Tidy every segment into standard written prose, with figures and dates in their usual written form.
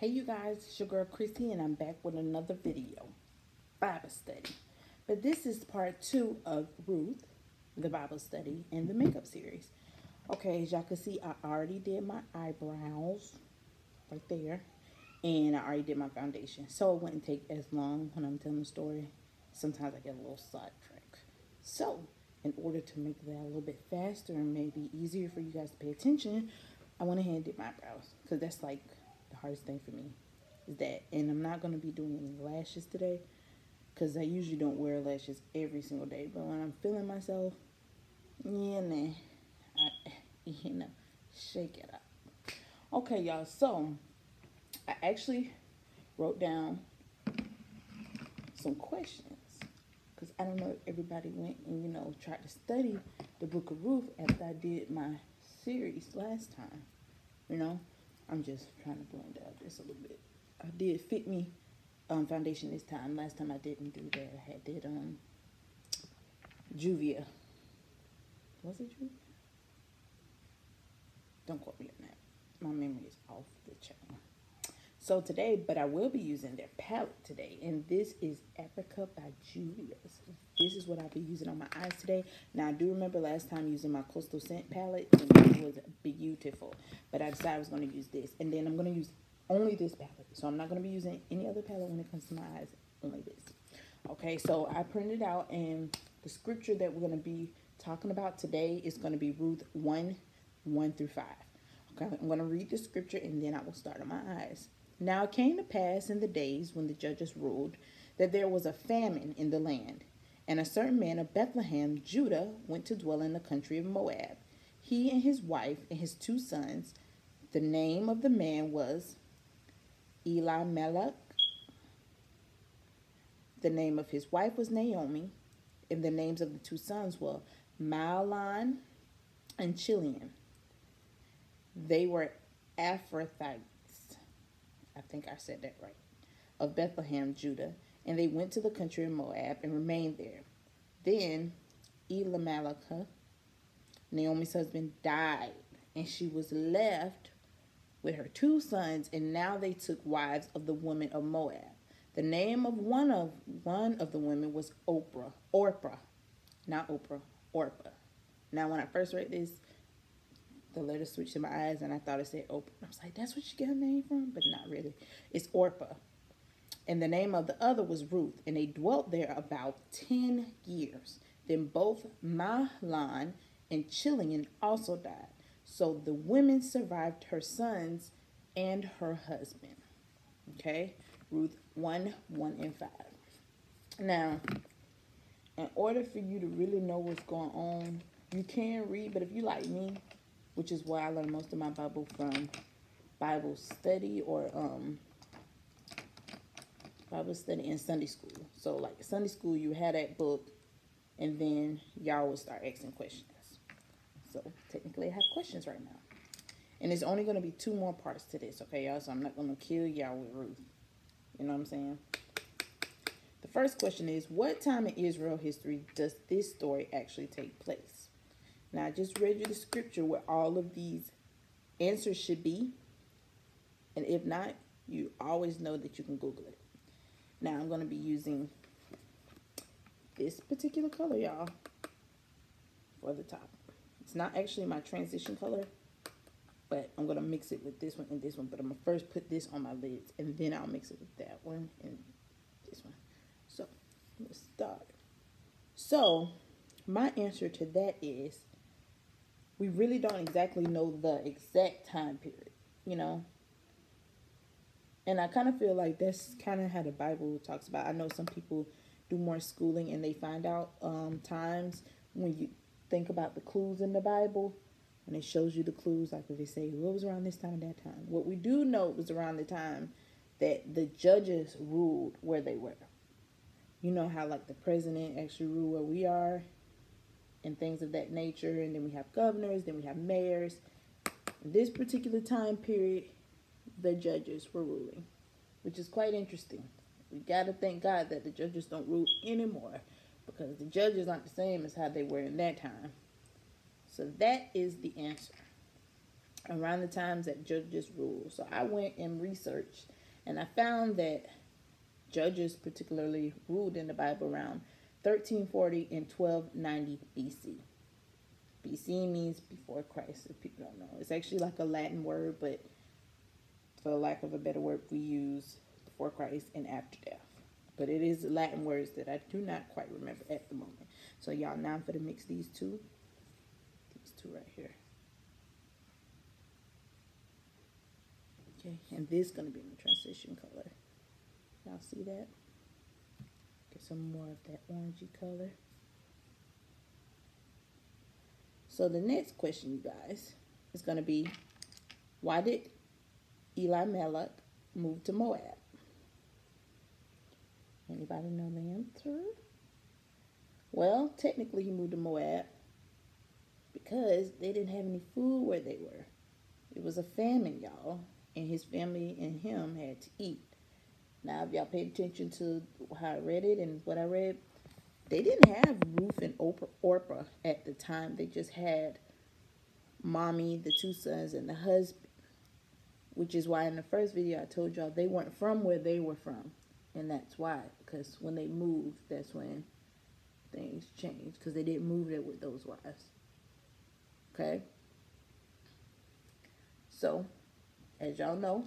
Hey you guys, it's your girl Chrissy and I'm back with another video, Bible study. But this is part 2 of Ruth, the Bible study and the makeup series. Okay, as y'all can see, I already did my eyebrows right there. And I already did my foundation. So it wouldn't take as long when I'm telling the story. Sometimes I get a little sidetracked. So, in order to make that a little bit faster and maybe easier for you guys to pay attention, I went ahead and did my eyebrows. Because that's like the hardest thing for me. Is that, and I'm not going to be doing any lashes today. Because I usually don't wear lashes every single day. But when I'm feeling myself, shake it up. Okay, y'all. So, I actually wrote down some questions because I don't know if everybody went and tried to study the book of Ruth after I did my series last time. I'm just trying to blend out just a little bit. I did Fit Me foundation this time. Last time I didn't do that. I did Juvia. Was it Juvia? Don't quote me on that. My memory is off the chain. So today, but I will be using their palette today. And this is Africa by Julius. This is what I'll be using on my eyes today. Now, I do remember last time using my Coastal Scent palette. And it was beautiful. But I decided I was going to use this. And then I'm going to use only this palette. So I'm not going to be using any other palette when it comes to my eyes. Only this. Okay, so I printed out. And the scripture that we're going to be talking about today is going to be Ruth 1:1 through 5. Okay, I'm going to read the scripture and then I will start on my eyes. Now it came to pass in the days when the judges ruled that there was a famine in the land. And a certain man of Bethlehem, Judah, went to dwell in the country of Moab. He and his wife and his 2 sons. The name of the man was Elimelech. The name of his wife was Naomi. And the names of the 2 sons were Mahlon and Chilion. They were Ephrathites. I think I said that right, of Bethlehem, Judah, and they went to the country of Moab and remained there. Then Elimelech, Naomi's husband, died, and she was left with her 2 sons, and now they took wives of the women of Moab. The name of one of the women was Orpah. Now, when I first read this, the letter switched in my eyes and I thought it said Oprah. I was like, that's what she got her name from? But not really. It's Orpah. And the name of the other was Ruth. And they dwelt there about 10 years. Then both Mahlon and Chilion also died. So the women survived her sons and her husband. Okay? Ruth 1:1 and 5. Now, in order for you to really know what's going on, you can read. But if you like me, which is why I learned most of my Bible from Bible study or Bible study in Sunday school. So like Sunday school, you had that book and then y'all would start asking questions. So technically I have questions right now. And there's only going to be 2 more parts to this, okay, y'all? So I'm not going to kill y'all with Ruth. You know what I'm saying? The first question is, what time in Israel history does this story actually take place? Now, I just read you the scripture where all of these answers should be. And if not, you always know that you can Google it. Now, I'm going to be using this particular color, y'all, for the top. It's not actually my transition color, but I'm going to mix it with this one and this one. But I'm going to first put this on my lids, and then I'll mix it with that one and this one. So, let's start. So, my answer to that is, we really don't exactly know the exact time period, And I kind of feel like that's kind of how the Bible talks about. I know some people do more schooling and they find out times when you think about the clues in the Bible. And it shows you the clues, like if they say, what was around this time and that time. What we do know was around the time that the judges ruled where they were. You know how like the president actually ruled where we are and things of that nature. And then we have governors, then we have mayors. In this particular time period, the judges were ruling, which is quite interesting. We got to thank God that the judges don't rule anymore, because the judges aren't the same as how they were in that time. So that is the answer. around the times that judges ruled. So I went and researched, and I found that judges particularly ruled in the Bible around 1340 and 1290 BC. BC means before Christ, if people don't know. It's actually like a Latin word, but for lack of a better word, we use before Christ and after death. But it is Latin words that I do not quite remember at the moment. So y'all, now I'm going to mix these two right here. Okay, and this is going to be my transition color. Y'all see that? Get some more of that orangey color. So the next question, you guys, is going to be, why did Elimelech move to Moab? Anybody know the answer? Well, technically he moved to Moab because they didn't have any food where they were. It was a famine, y'all, and his family and him had to eat. Now, if y'all paid attention to how I read it and what I read, they didn't have Ruth and Orpah at the time. They just had mommy, the two sons, and the husband, which is why in the first video I told y'all they weren't from where they were from. And that's why, because when they moved, that's when things changed, because they didn't move there with those wives. Okay? So, as y'all know,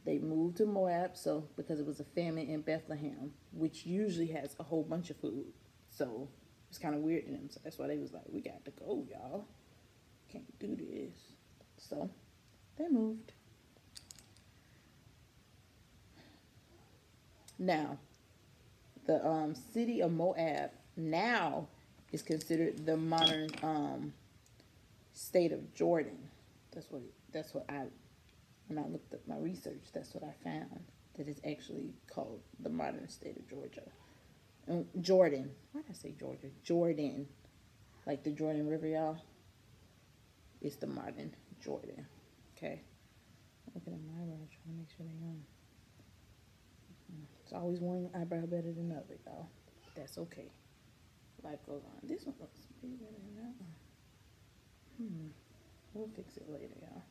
they moved to Moab, so because it was a famine in Bethlehem, which usually has a whole bunch of food. So, it's kind of weird to them. So, that's why they was like, we got to go, y'all. Can't do this. So, they moved. Now, the city of Moab now is considered the modern state of Jordan. When I looked up my research, that's what I found. That it's actually called the modern state of Georgia. Jordan. Why did I say Georgia? Jordan. Like the Jordan River, y'all. It's the modern Jordan. Okay. Looking at my eyebrows, trying to make sure they on. It's always one eyebrow better than the other, y'all. That's okay. Life goes on. This one looks bigger than that one. We'll fix it later, y'all.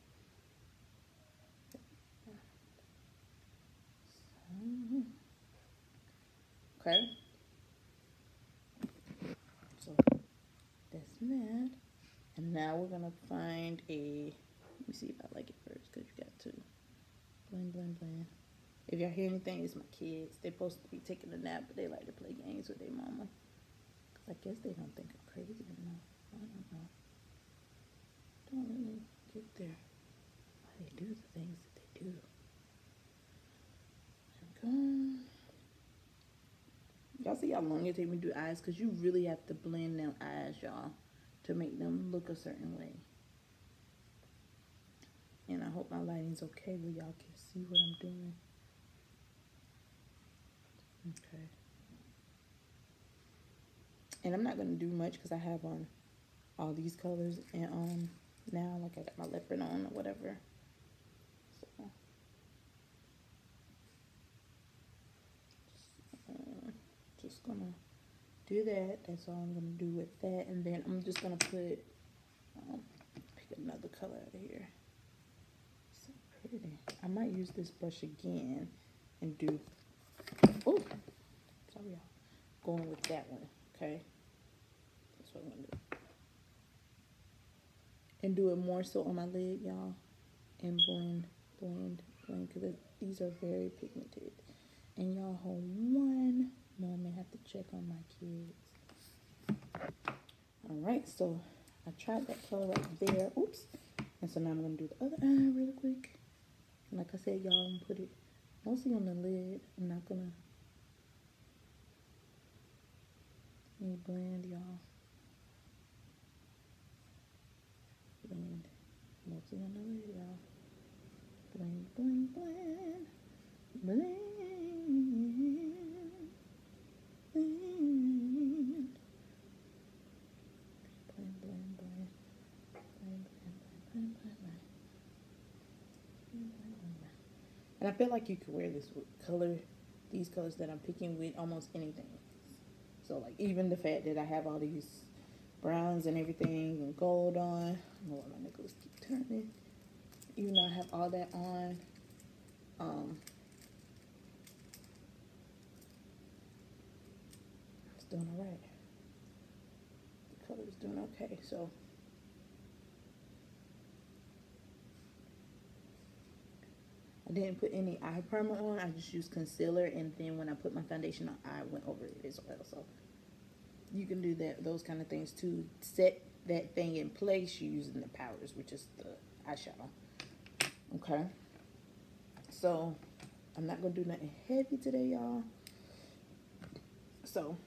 Okay. So that's that. And now we're gonna find a. Let me see if I like it first, because you got to blend, blend, blend. If y'all hear anything, it's my kids. They're supposed to be taking a nap, but they like to play games with their mama. Because I guess they don't think I'm crazy enough. I don't know. Don't really get there. Why they do the things that they do. Y'all see how long it takes me to do eyes? Because you really have to blend them eyes, y'all, to make them look a certain way. And I hope my lighting's okay where y'all can see what I'm doing. Okay. And I'm not going to do much because I have on all these colors and now, like I got my leopard on or whatever. So, just going to do that. That's all I'm going to do with that. And then I'm just going to put, pick another color out of here. So pretty. I might use this brush again and do, oh, sorry y'all, going with that one, okay? That's what I'm going to do. And do it more so on my lid, y'all. And blend, blend, blend, because these are very pigmented. And y'all hold one moment, I have to check on my kids. Alright, so I tried that color right there. Oops. And so now I'm going to do the other eye really quick. And like I said, y'all, I'm going to put it mostly on the lid. I'm not going to blend, y'all. Blend. Mostly on the lid, y'all. Blend, blend, blend. Blend. Blend. Blend, blend, blend. Blend, blend, blend, blend, blend. And I feel like you could wear this with these colors that I'm picking with almost anything. So like even the fact that I have all these browns and everything and gold on. I don't know why my necklace keep turning. Even though I have all that on. It's doing all right. The color is doing okay. So I didn't put any eye primer on. I just used concealer, and then when I put my foundation on, I went over it as well. So you can do that, those kind of things to set that thing in place using the powders, which is the eyeshadow. Okay. So I'm not gonna do nothing heavy today, y'all. So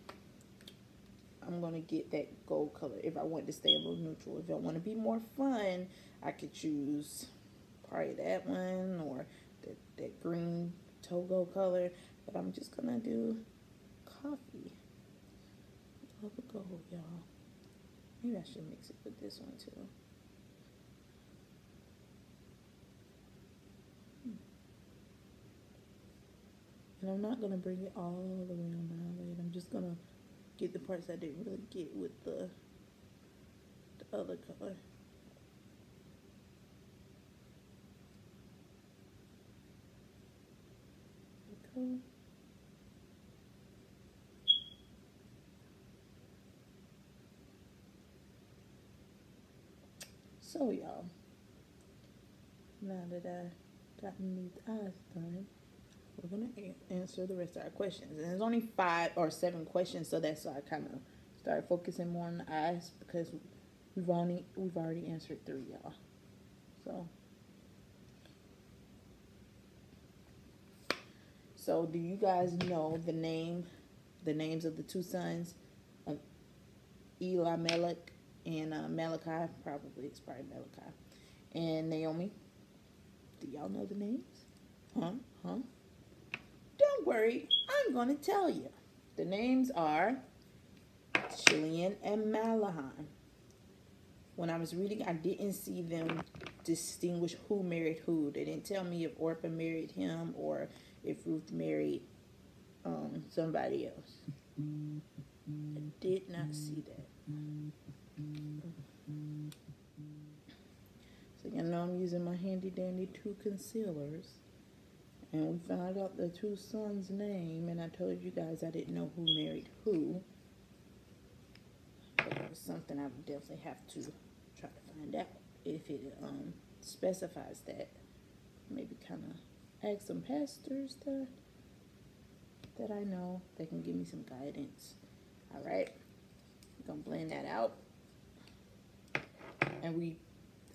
I'm gonna get that gold color if I want to stay a little neutral. If I want to be more fun, I could choose probably that one or that green Togo color, but I'm just gonna do coffee. Love a gold, y'all. Maybe I should mix it with this one too. And I'm not gonna bring it all the way on my lid. I'm just gonna get the parts I didn't really get with the other color. Okay. So y'all, now that I got these eyes done, we're gonna answer the rest of our questions. And there's only 5 or 7 questions, so that's why I kind of started focusing more on the eyes, because we've already answered 3, y'all. So do you guys know the names of the 2 sons of Elimelech and Malachi? It's probably Malachi and Naomi. Do y'all know the names? Huh? Don't worry, I'm gonna tell you. The names are Chilion and Malahan. When I was reading, I didn't see them distinguish who married who. They didn't tell me if Orpah married him or if Ruth married somebody else. I did not see that. So you know I'm using my handy dandy 2 concealers. And we found out the 2 sons' name, and I told you guys I didn't know who married who. But it was something I would definitely have to try to find out. If it specifies that, maybe kind of ask some pastors that I know that can give me some guidance. All right, I'm gonna blend that out. And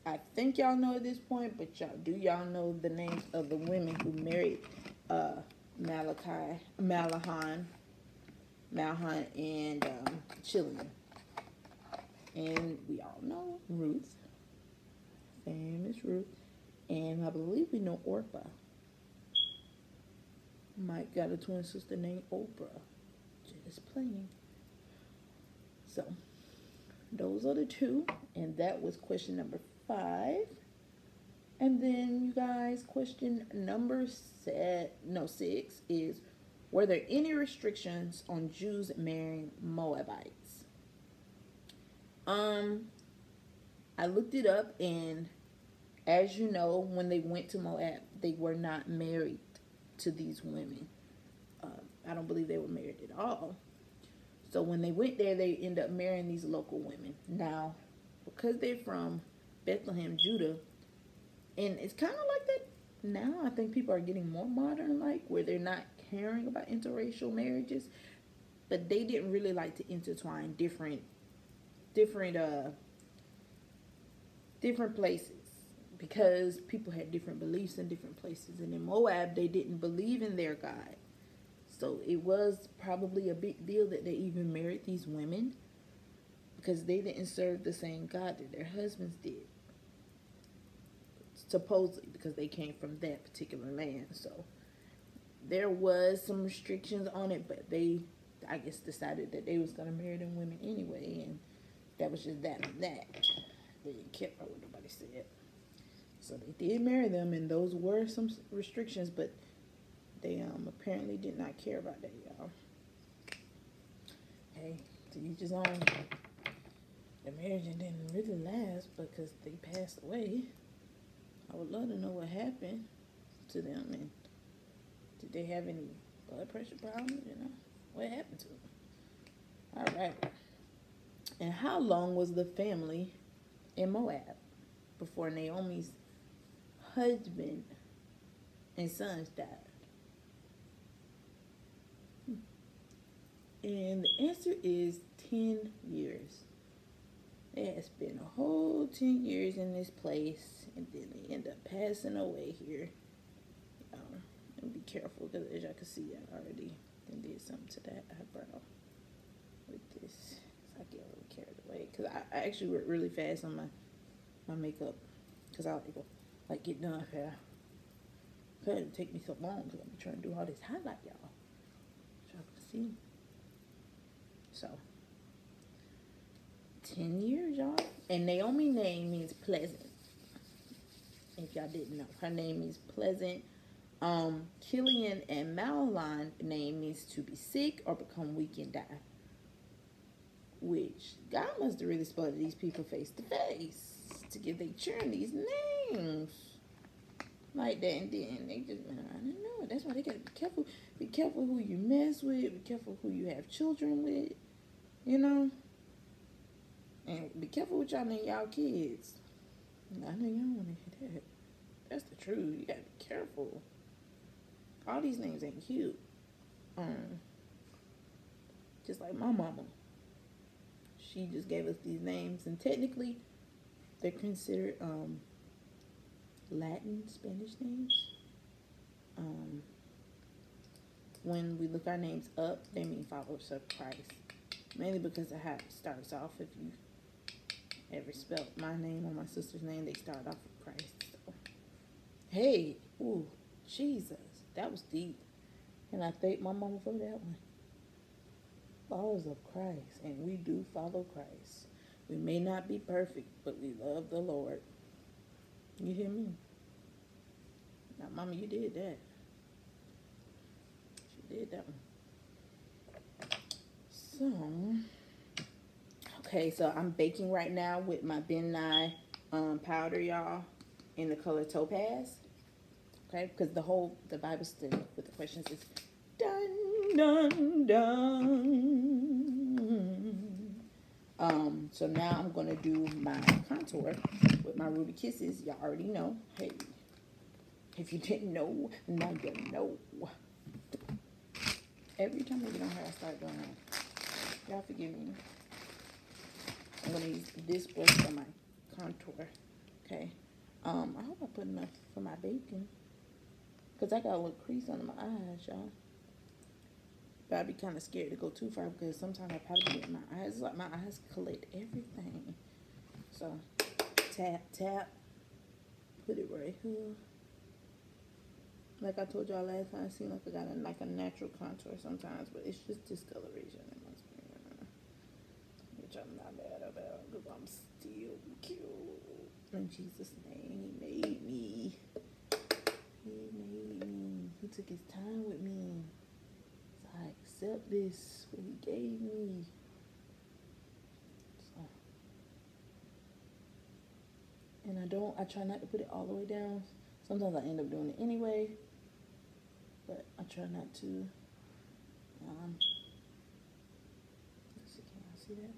I think y'all know at this point, but y'all know the names of the women who married Malahan, and Chilion. And we all know Ruth, famous Ruth, and I believe we know Orpah. Mike got a twin sister named Oprah. Just playing. So those are the 2, and that was question number 5. And then you guys, question number 6 is, were there any restrictions on Jews marrying Moabites? I looked it up, and as you know, when they went to Moab, they were not married to these women. I don't believe they were married at all. So when they went there, they ended up marrying these local women. Now, because they're from Bethlehem, Judah, and it's kind of like that now. I think people are getting more modern, like where they're not caring about interracial marriages, but they didn't really like to intertwine different places, because people had different beliefs in different places. And in Moab, they didn't believe in their God. So it was probably a big deal that they even married these women, because they didn't serve the same God that their husbands did. Supposedly, because they came from that particular land. So there was some restrictions on it, but they, I guess, decided that they was going to marry them women anyway, and that was just that on that. They didn't care about what nobody said. So they did marry them, and those were some restrictions, but they apparently did not care about that, y'all. Hey, to each his own. the marriage didn't really last because they passed away. I would love to know what happened to them, and did they have any blood pressure problems? You know, what happened to them? All right. And how long was the family in Moab before Naomi's husband and sons died? And the answer is 10 years. They had spent a whole 10 years in this place, and then they end up passing away here. And be careful, because as y'all can see, I already did something to that eyebrow with this. I get a little carried away, because I actually work really fast on my makeup, because I like get done fast. Because it take me so long, because I'm trying to do all this highlight, y'all. Y'all can see. So 10 years, y'all. And Naomi's name means pleasant. If y'all didn't know, her name means pleasant. Killian and Mahlon name means to be sick or become weak and die. Which God must have really spotted these people face to face to give their children these names like that, and then they just went around and know it. That's why they gotta be careful. Be careful who you mess with. Be careful who you have children with. You know. And be careful with y'all name y'all kids. I know y'all want to hear that. That's the truth. You gotta be careful. All these names ain't cute. Just like my mama. She just gave us these names, and technically they're considered Latin, Spanish names. When we look our names up, they mean followers of Christ. Mainly because of how it starts off. If you ever spelled my name or my sister's name, they start off with Christ. So, hey, ooh, Jesus, that was deep. And I thank my mama for that one. Followers of Christ, and we do follow Christ. We may not be perfect, but we love the Lord. You hear me? Now, mama, you did that. She did that one. So, okay, so I'm baking right now with my Ben Nye powder, y'all, in the color Topaz. Okay, because the Bible study with the questions is dun, dun, dun. So now I'm going to do my contour with my Ruby Kisses. Y'all already know. Hey, if you didn't know, now you know. Every time I get on here, I start doing that. Y'all forgive me. I'm going to use this brush for my contour. Okay. I hope I put enough for my baking. Because I got a little crease under my eyes, y'all. But I'd be kind of scared to go too far because sometimes I probably get my eyes. It's like my eyes collect everything. So, tap, tap. Put it right here. Like I told y'all last time, it seems like I got a natural contour sometimes, but it's just discoloration. It must be, which I'm not mad about because I'm still cute. In Jesus' name, He made me. He made me. He took His time with me. So I accept this, what He gave me. So, and I try not to put it all the way down. Sometimes I end up doing it anyway. But I try not to. Let's see, can I see that?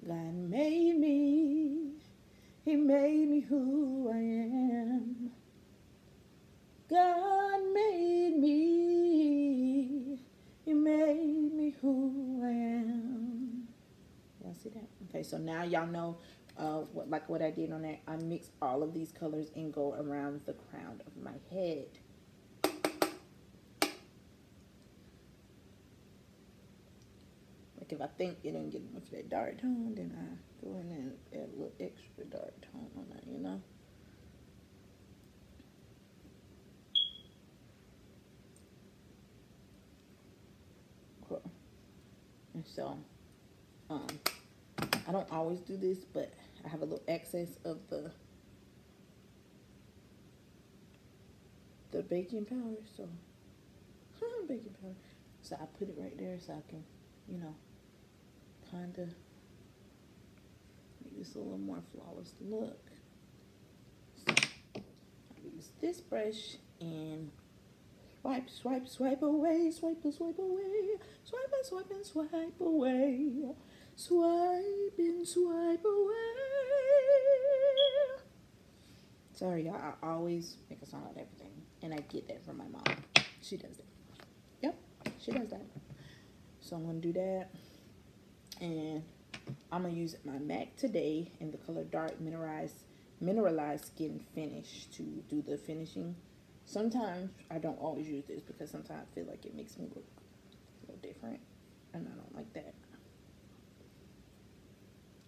God made me. He made me who I am. God made me. He made me who I am. Y'all see that? Okay, so now y'all know what I did on that. I mix all of these colors and go around the crown of my head. Like if I think it didn't get enough of that dark tone, then I go in and add a little extra dark tone on that, you know? Cool. And so, I don't always do this, but I have a little excess of the baking powder, so baking powder. So I put it right there so I can, you know, kind of this a little more flawless look. So I'll use this brush and swipe, swipe, swipe away, swipe, swipe away, swipe and swipe and swipe away, swipe and swipe away. Sorry, y'all, I always make a song out of everything, and I get that from my mom. She does that. Yep, she does that. So I'm gonna do that, and I'm gonna use my MAC today in the color Dark Mineralized Skin Finish to do the finishing. Sometimes I don't always use this because sometimes I feel like it makes me look a little different, and I don't like that.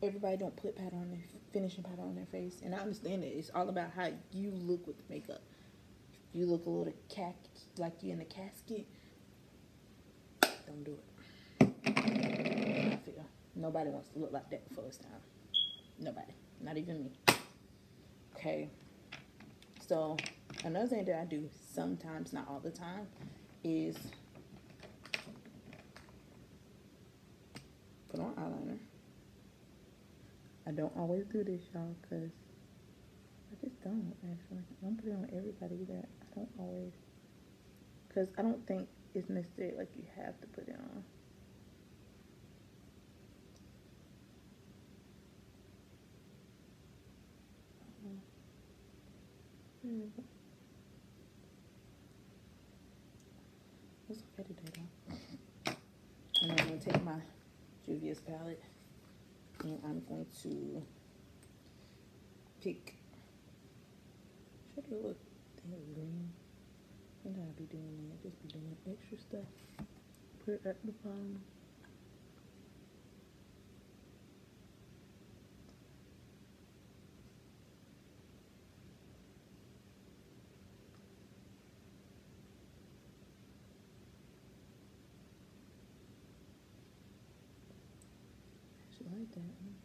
Everybody don't put powder on their finishing powder on their face, and I understand it. It's all about how you look with the makeup. If you look a little like you in a casket, don't do it. I feel nobody wants to look like that the first time. Nobody, not even me. Okay. So another thing that I do sometimes, not all the time, is put on eyeliner. I don't always do this, y'all, because I just don't, actually. I don't put it on everybody either. I don't always, because I don't think it's necessary, like, you have to put it on. It's okay today, though. And I'm going to take my Juvia's palette, and I'm going to pick, should it look green? And I'll be doing that, just be doing extra stuff. Put it at the bottom. I like that one.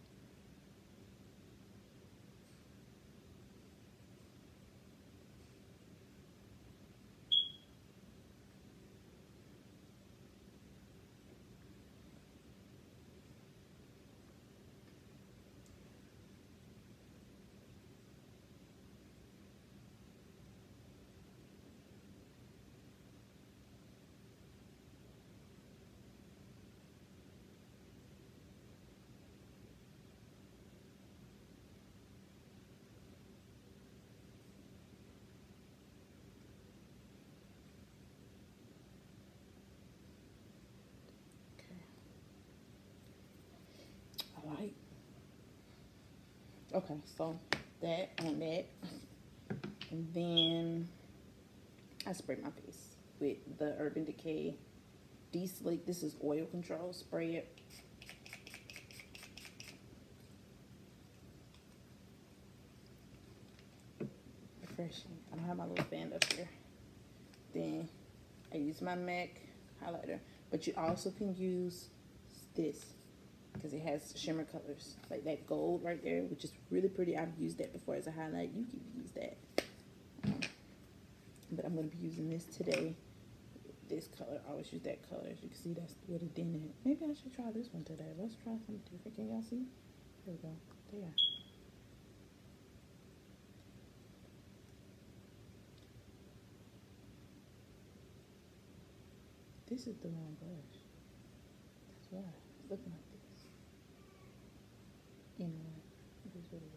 Alright. Okay, so that on that. And then I spray my face with the Urban Decay De-Slick. This is oil control. Spray it. Refreshing. I don't have my little band up here. Then I use my MAC highlighter. But you also can use this, because it has shimmer colors, like that gold right there, which is really pretty. I've used that before as a highlight. You can use that, but I'm going to be using this today. This color, I always use that color. As you can see, that's what it did in it. Maybe I should try this one today. Let's try something different. Can y'all see? There we go. There. This is the wrong brush. That's why it's looking like this. You know what? It is what it is.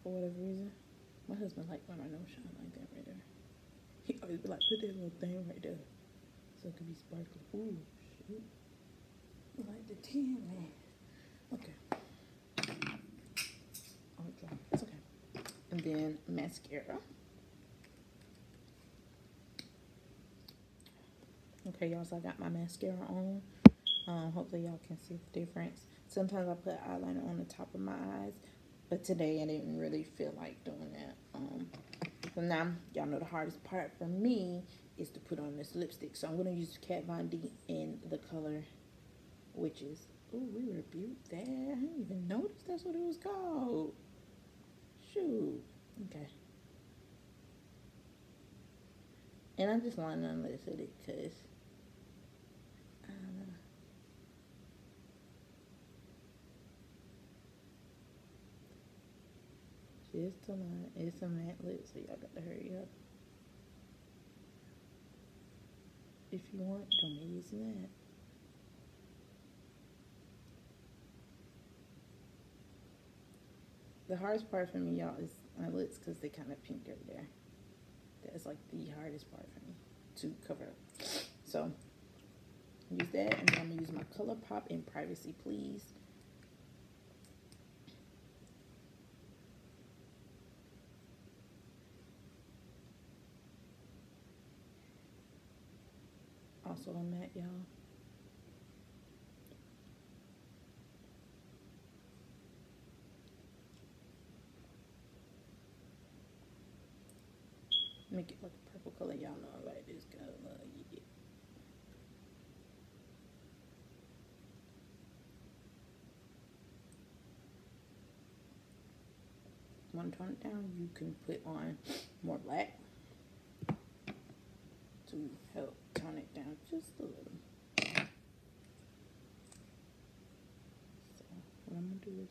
For whatever reason, my husband liked when my nose shine like that right there. He always be like, put that little thing right there so it could be sparkly. Ooh, shoot. Like the tan, man. Okay. Oh, it's okay. And then mascara. Okay, y'all, so I got my mascara on. Hopefully y'all can see the difference. Sometimes I put eyeliner on the top of my eyes, but today I didn't really feel like doing that. So now, y'all know the hardest part for me is to put on this lipstick. So I'm going to use Kat Von D in the color Witches. Oh, we rebuked that. I didn't even notice that's what it was called. Shoot. Okay. And I'm just lying on this with it because I don't know. Just a line. It's a matte lip, so y'all got to hurry up. If you want, don't be using that. The hardest part for me, y'all, is my lips because they kind of pink right there. That's like the hardest part for me to cover up. So, use that, and then I'm going to use my ColourPop in Privacy Please. Also a matte, y'all. Make it like a purple color. Y'all know I like this color. Yeah. Want to tone it down? You can put on more black to help tone it down just a little. So what I'm going to do is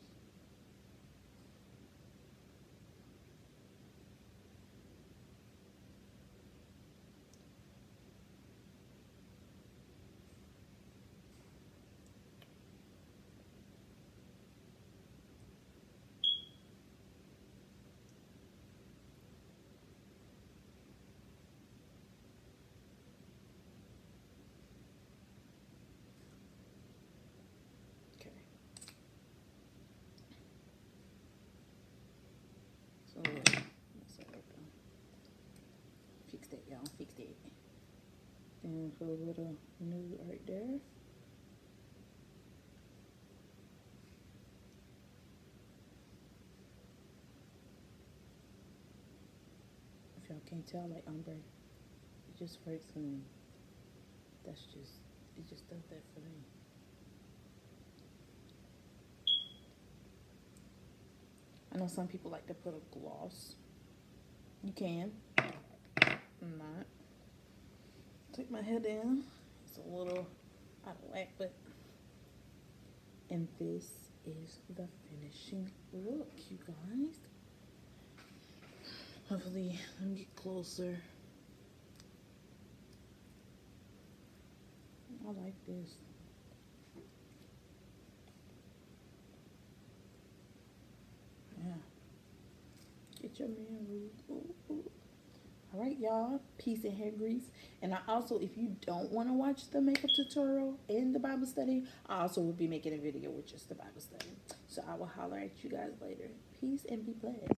so fix that, y'all. Fix that. And put a little nude right there. If y'all can't tell, like ombre, it just works for me. That's just, it just does that for me. I know some people like to put a gloss. You can. I'm not. Take my hair down. It's a little out of whack, but. And this is the finishing look, you guys. Hopefully, let me get closer. I like this. Yeah. Get your man, Ruth. Ooh, ooh. All right, y'all. Peace and hair grease. And I also, if you don't want to watch the makeup tutorial and the Bible study, I also will be making a video with just the Bible study. So I will holler at you guys later. Peace and be blessed.